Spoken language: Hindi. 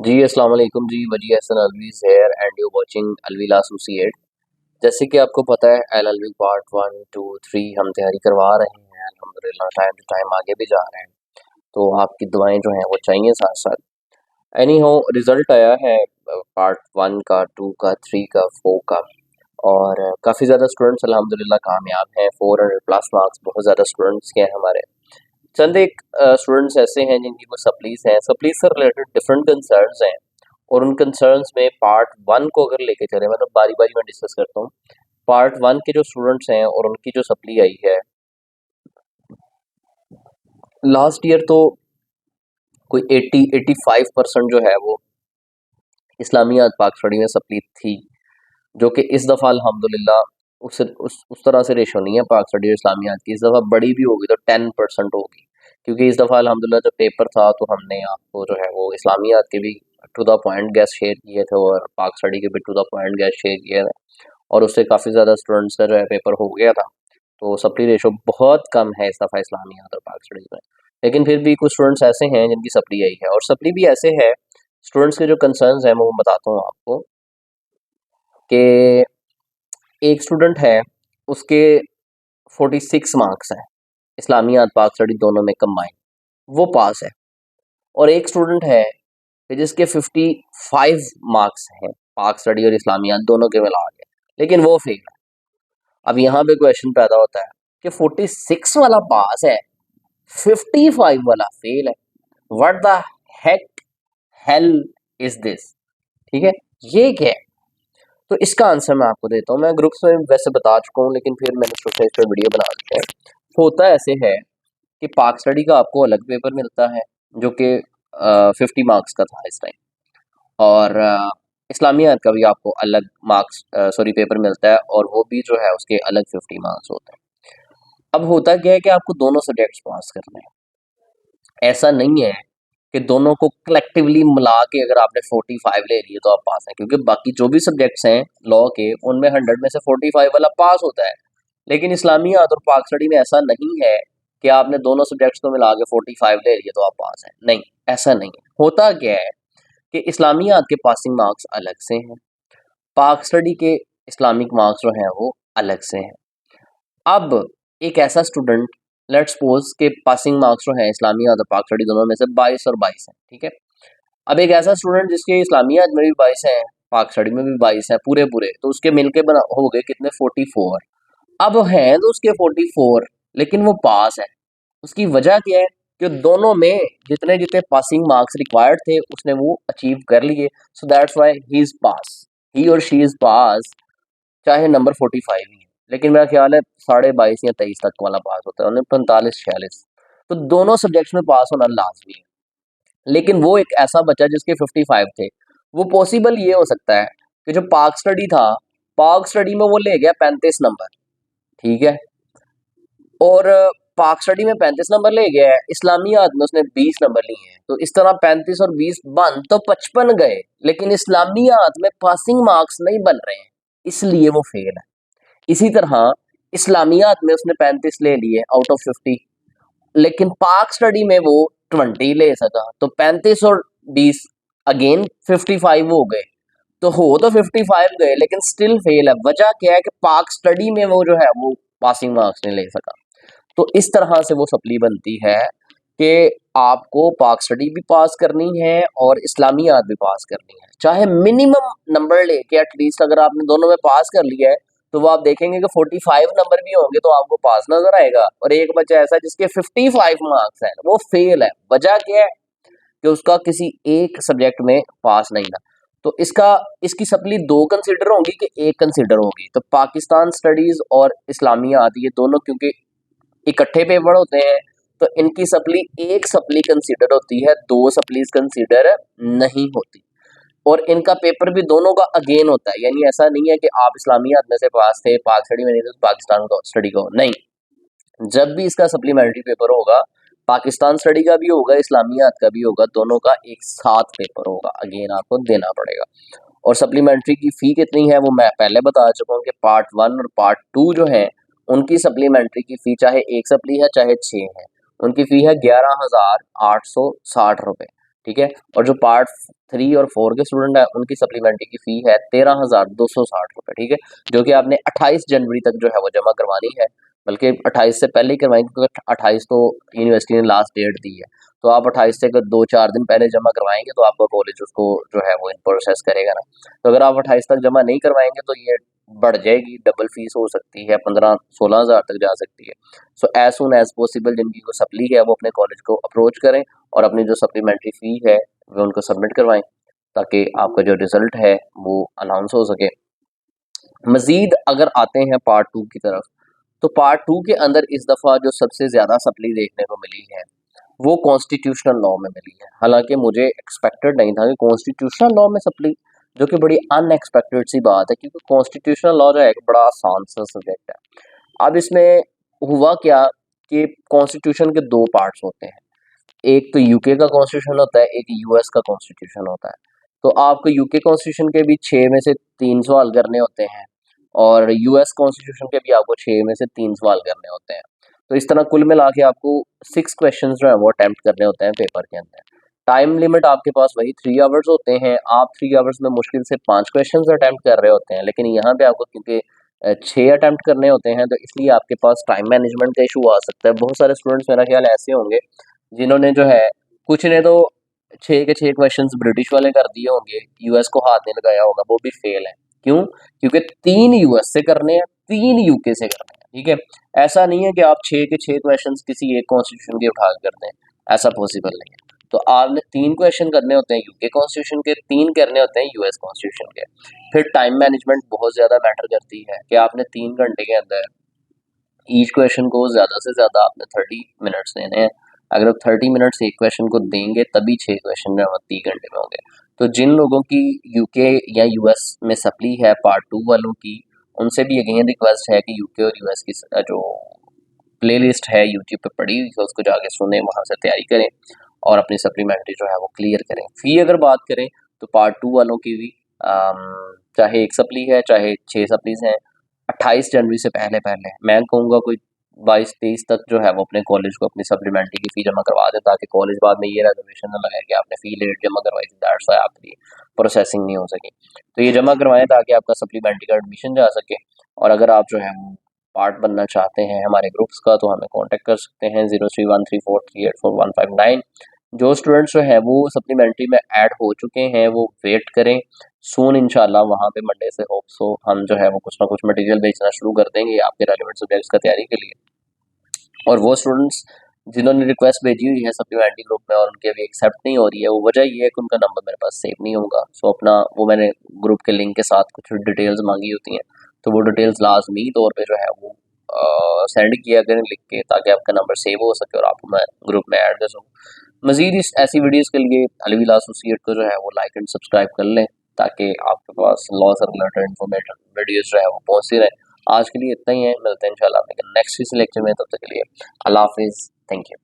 जी अस्सलाम वालेकुम जी। Waji Hasan Alvi here and you watching अलविल एसोसिएट। जैसे कि आपको पता है एलएलबी पार्ट 1 2 3 हम तैयारी करवा रहे हैं अल्हम्दुलिल्लाह। टाइम टू टाइम आगे भी जा रहे हैं, तो आपकी दुआएं जो हैं वो चाहिए साथ साथ। एनी हो, रिजल्ट आया है पार्ट 1 का, 2 का, 3 का, 4 का, और काफ़ी ज़्यादा स्टूडेंट्स अल्हम्दुलिल्लाह कामयाब हैं। 400 प्लस मार्क्स बहुत ज़्यादा स्टूडेंट्स के हैं हमारे। चंद एक स्टूडेंट्स ऐसे हैं जिनकी कोई सप्लीज हैं, सप्लीज से रिलेटेड डिफरेंट कंसर्न्स हैं, और उन कंसर्न्स में पार्ट 1 को अगर लेके चले, मतलब बारी बारी में डिस्कस करता हूँ। पार्ट 1 के जो स्टूडेंट्स हैं और उनकी जो सप्ली आई है लास्ट ईयर, तो कोई 80-85% जो है वो इस्लामियात पाक स्टडी में सप्ली थी, जो कि इस दफ़ा अल्हम्दुलिल्लाह उस तरह से रेशो नहीं है पाक स्टडी और इस्लामियात की। इस दफ़ा बड़ी भी होगी तो 10% होगी, क्योंकि इस दफ़ा अल्हम्दुलिल्लाह जब पेपर था तो हमने आपको जो है वो इस्लामियात के भी to the point guess share किए थे और पाक स्टडी के भी to the point guess share किए थे, और उससे काफ़ी ज़्यादा स्टूडेंट्स का जो है पेपर हो गया था। तो सप्ली रेशो बहुत कम है इस दफ़ा इस्लामियात और पाक स्टडीज़ में। लेकिन फिर भी कुछ स्टूडेंट्स ऐसे हैं जिनकी सप्ली आई है, और सप्ली भी ऐसे है। स्टूडेंट्स के जो कंसर्न्स हैं वो मैं बताता हूँ आपको कि एक स्टूडेंट है, उसके 46 मार्क्स हैं इस्लामियात पाक स्टडी दोनों में कंबाइन, वो पास है। और एक स्टूडेंट है कि जिसके 55 मार्क्स हैं पाक स्टडी और इस्लामियात दोनों के मिला के, लेकिन वो फेल है। अब यहाँ पे क्वेश्चन पैदा होता है कि 46 वाला पास है, 55 वाला फेल है। What the heck hell is this? ठीक है, ये क्या है? तो इसका आंसर मैं आपको देता हूँ। मैं ग्रुप्स में वैसे बता चुका हूँ, लेकिन फिर मैंने सोचा इस पर वीडियो बना देते हैं। होता ऐसे है कि पाक स्टडी का आपको अलग पेपर मिलता है, जो कि 50 मार्क्स का था इस टाइम, और इस्लामियात का भी आपको अलग मार्क्स सॉरी पेपर मिलता है, और वो भी जो है उसके अलग 50 मार्क्स होते हैं। अब होता क्या है कि आपको दोनों सब्जेक्ट्स पास करने हैं। ऐसा नहीं है कि दोनों को कलेक्टिवली मिला के अगर आपने 45 ले लिए तो आप पास हैं, क्योंकि बाकी जो भी सब्जेक्ट्स हैं लॉ के, उनमें 100 में से 45 वाला पास होता है। लेकिन इस्लामियात और पाक स्टडी में ऐसा नहीं है कि आपने दोनों सब्जेक्ट्स को मिला के 45 ले लिए तो आप पास हैं। नहीं, ऐसा नहीं है। होता क्या है कि इस्लामियात के पासिंग मार्क्स अलग से हैं, पाक स्टडी के इस्लामिक मार्क्स जो हैं वो अलग से हैं। अब एक ऐसा स्टूडेंट, लेट्स सपोज के पासिंग मार्क्स जो हैं इस्लामियात और पाक स्टडी दोनों में से 22 और 22 हैं, ठीक है। अब एक ऐसा स्टूडेंट जिसके इस्लामियात में भी 22 हैं, पाक स्टडी में भी 22 हैं पूरे पूरे, तो उसके मिलके बना हो गए कितने? 44। अब हैं तो उसके 44, लेकिन वो पास है। उसकी वजह क्या है? कि दोनों में जितने जितने पासिंग मार्क्स रिक्वायर्ड थे उसने वो अचीव कर लिए, so that's why he is pass, he और शी इज पास, चाहे नंबर 45 ही है। लेकिन मेरा ख्याल है 22.5 या 23 तक वाला पास होता है, उन्हें 45-46। तो दोनों सब्जेक्ट्स में पास होना लाजमी है। लेकिन वो एक ऐसा बच्चा जिसके 55 थे, वो पॉसिबल ये हो सकता है कि जो पाक स्टडी था, पाक स्टडी में वो ले गया 35 नंबर, ठीक है, और पाक स्टडी में 35 नंबर ले गया है, इस्लामियात में उसने 20 नंबर लिए हैं, तो इस तरह 35 और 20 बन तो 55 गए, लेकिन इस्लामियात में पासिंग मार्क्स नहीं बन रहे हैं, इसलिए वो फेल है। इसी तरह इस्लामियात में उसने 35 ले लिए आउट ऑफ 50, लेकिन पाक स्टडी में वो 20 ले सका, तो 35 और 20 अगेन 55 हो गए, तो 55 गए, लेकिन स्टिल फेल है। वजह क्या है? कि पाक स्टडी में वो जो है वो पासिंग मार्क्स नहीं ले सका। तो इस तरह से वो सप्ली बनती है कि आपको पाक स्टडी भी पास करनी है और इस्लामियात भी पास करनी है, चाहे मिनिमम नंबर लेके एटलीस्ट अगर आपने दोनों में पास कर लिया है, तो वो आप देखेंगे कि 45 नंबर भी होंगे तो आपको पास नजर आएगा। और एक बच्चा ऐसा जिसके 55 मार्क्स हैं, वो फेल है। वजह क्या है? कि उसका किसी एक सब्जेक्ट में पास नहीं था। तो इसकी सप्ली दो कंसिडर होंगी कि एक कंसिडर होगी? तो पाकिस्तान स्टडीज और इस्लामियात, ये दोनों क्योंकि इकट्ठे पेपर होते हैं, तो इनकी सप्ली एक सप्ली कंसीडर होती है, दो सप्लीज कंसीडर नहीं होती। और इनका पेपर भी दोनों का अगेन होता है, यानी ऐसा नहीं है कि आप इस्लामियात में से पास थे, पाक स्टडी में नहीं थे तो पाकिस्तान को स्टडी को नहीं। जब भी इसका सप्लीमेंट्री पेपर होगा, पाकिस्तान स्टडी का भी होगा, इस्लामियात का भी होगा, दोनों का एक साथ पेपर होगा, अगेन आपको देना पड़ेगा। और सप्लीमेंट्री की फ़ी कितनी है वो मैं पहले बता चुका हूँ कि पार्ट 1 और पार्ट 2 जो है उनकी सप्लीमेंट्री की फ़ी, चाहे एक सप्ली है चाहे 6 है, उनकी फ़ी है 11,860 रुपये। ठीक है। और जो पार्ट 3 और 4 के स्टूडेंट हैं उनकी सप्लीमेंट्री की फ़ी है 13,260 रुपये, ठीक है, जो कि आपने 28 जनवरी तक जो है वो जमा करवानी है, बल्कि 28 से पहले ही करवाएंगे क्योंकि 28 तो यूनिवर्सिटी ने लास्ट डेट दी है। तो आप 28 से अगर 2-4 दिन पहले जमा करवाएंगे तो आपका कॉलेज उसको जो है वो इन प्रोसेस करेगा ना। तो अगर आप 28 तक जमा नहीं करवाएंगे तो ये बढ़ जाएगी, डबल फीस हो सकती है, 15-16 हज़ार तक जा सकती है। So as soon as possible जिनकी को सप्ली है वो अपने कॉलेज को अप्रोच करें और अपनी जो सप्लीमेंट्री फ़ी है वो उनको सबमिट करवाएं, ताकि आपका जो रिज़ल्ट है वो अनाउंस हो सके। मज़ीद अगर आते हैं पार्ट 2 की तरफ, तो पार्ट 2 के अंदर इस दफ़ा जो सबसे ज़्यादा सप्ली देखने को मिली है वो कॉन्स्टिट्यूशनल लॉ में मिली है। हालांकि मुझे एक्सपेक्टेड नहीं था कि कॉन्स्टिट्यूशनल लॉ में सप्ली, जो कि बड़ी अनएक्सपेक्टेड सी बात है क्योंकि कॉन्स्टिट्यूशनल लॉ जो है एक बड़ा आसान सा सब्जेक्ट है। अब इसमें हुआ क्या कि कॉन्स्टिट्यूशन के दो पार्ट्स होते हैं, एक तो यूके का कॉन्स्टिट्यूशन होता है, एक यूएस का कॉन्स्टिट्यूशन होता है। तो आपको यूके कॉन्स्टिट्यूशन के भी 6 में से 3 सवाल करने होते हैं और यूएस कॉन्स्टिट्यूशन के भी आपको 6 में से 3 सवाल करने होते हैं। तो इस तरह कुल मिला के आपको 6 क्वेश्चंस जो है वो अटेम्प्ट करने होते हैं पेपर के अंदर। टाइम लिमिट आपके पास वही 3 आवर्स होते हैं, आप 3 आवर्स में मुश्किल से 5 क्वेश्चंस अटेम्प्ट कर रहे होते हैं, लेकिन यहाँ पे आपको क्योंकि 6 अटेम्प्ट करने होते हैं तो इसलिए आपके पास टाइम मैनेजमेंट का इशू आ सकता है। बहुत सारे स्टूडेंट्स मेरा ख्याल ऐसे होंगे जिन्होंने जो है कुछ ने तो 6 के 6 क्वेश्चंस ब्रिटिश वाले कर दिए होंगे, यूएस को हाथ नहीं लगाया होगा, वो भी फेल है। क्यों? क्योंकि 3 यूएस से करने हैं, 3 यूके से करने हैं, ठीक है। ऐसा नहीं है कि आप 6 के 6 क्वेश्चंस किसी एक कॉन्स्टिट्यूशन के उठा कर दें, ऐसा पॉसिबल नहीं है। तो आपने 3 क्वेश्चन करने होते हैं यूके कॉन्स्टिट्यूशन के, 3 करने होते हैं यूएस कॉन्स्टिट्यूशन के। फिर टाइम मैनेजमेंट बहुत ज़्यादा मैटर करती है कि आपने 3 घंटे के अंदर ईच क्वेश्चन को ज़्यादा से ज़्यादा आपने 30 मिनट्स देने हैं। अगर आप 30 मिनट्स एक क्वेश्चन को देंगे तभी 6 क्वेश्चन जो है 30 घंटे में होंगे। तो जिन लोगों की यूके या यूएस में सप्ली है पार्ट 2 वालों की, उनसे भी अगेन रिक्वेस्ट है कि यूके और यूएस की जो प्ले लिस्ट है यूट्यूब पे पड़ी हुई है उसको जाके सुने, वहाँ से तैयारी करें और अपनी सप्लीमेंट्री जो है वो क्लियर करें। फ़ी अगर बात करें तो पार्ट 2 वालों की भी चाहे 1 सप्ली है चाहे 6 सप्लीज़ हैं, 28 जनवरी से पहले पहले मैं कहूँगा कोई 22-23 तक जो है वो अपने कॉलेज को अपनी सप्लीमेंट्री की फ़ी जमा करवा दें, ताकि कॉलेज बाद में ये रिजर्वेशन ना लगाए कि आपने फ़ी लेट जमा करवाई थी, दैट्स व्हाई आपकी प्रोसेसिंग नहीं हो सकी। तो ये जमा करवाएं ताकि आपका सप्लीमेंट्री का एडमिशन जा सके। और अगर आप जो है वो पार्ट बनना चाहते हैं हमारे ग्रुप्स का तो हमें कांटेक्ट कर सकते हैं 031343845159। जो स्टूडेंट्स जो है वो सप्लीमेंट्री में ऐड हो चुके हैं वो वेट करें, सून इंशाल्लाह वहाँ पे मंडे से होप सो हम जो है वो कुछ ना कुछ मटेरियल बेचना शुरू कर देंगे आपके रेलेवेंट सब्जेक्ट्स का तैयारी के लिए। और वो स्टूडेंट्स जिन्होंने रिक्वेस्ट भेजी हुई है सप्लीमेंट्री ग्रुप में और उनकी अभी एक्सेप्ट नहीं हो रही है, वो वजह ये है कि उनका नंबर मेरे पास सेव नहीं होगा। सो अपना वो मैंने ग्रुप के लिंक के साथ कुछ डिटेल्स मांगी होती हैं, तो वो डिटेल्स लाजमी तौर पे जो है वो सेंड किया करें लिख के, ताकि आपका नंबर सेव हो सके और आप मैं ग्रुप में ऐड कर सकूँ। मज़ीद इस ऐसी वीडियोज़ के लिए अलविदा एसोसिएट को जो है वो लाइक एंड सब्सक्राइब कर लें, ताकि आपके पास लॉ से रिलेटेड इन्फॉर्मेटिव वीडियोज़ जो है वो पहुँचती रहें। आज के लिए इतना ही है, मिलते हैं इंशाल्लाह नेक्स्ट लेक्चर में, तब तक के लिए अल्लाह हाफिज़, थैंक यू।